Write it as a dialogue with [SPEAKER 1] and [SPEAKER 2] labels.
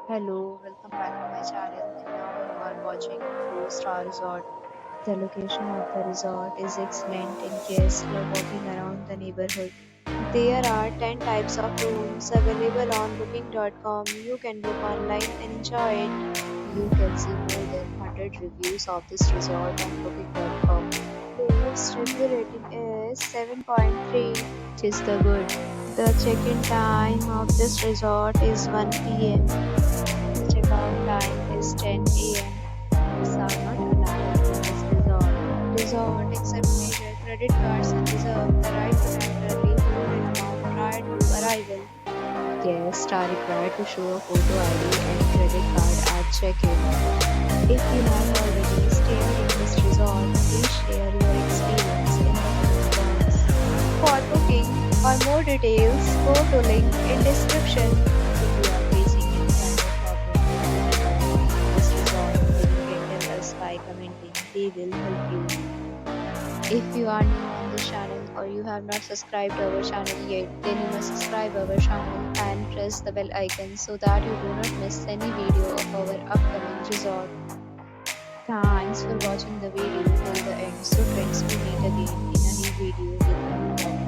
[SPEAKER 1] Hello, welcome back to my channel, and now you are watching a 4-star resort. The location of the resort is excellent and guests love walking around the neighborhood. There are 10 types of rooms available on booking.com. You can book online and enjoy it. You can see more than 100 reviews of this resort on booking.com. Its review rating is 7.3, which is the good. The check-in time of this resort is 1 p.m. The checkout time is 10 a.m. Pets are not allowed in this resort. Resort accepts major credit cards and reserve the right to temporarily hold an amount prior to arrival. Guests are required to show a photo ID and credit card at check-in. If you have already stayed in this resort, please share your experience in the comment box. For booking or more details, go to link in description. If you are facing any kind of problem in this resort, then you can tell us by commenting. We will help you. If you are new on this channel or you have not subscribed our channel yet, then you must subscribe our channel and press the bell icon so that you do not miss any video of our upcoming resort. Thanks for watching the video till the end. So friends, we meet again in a new video with a new topic.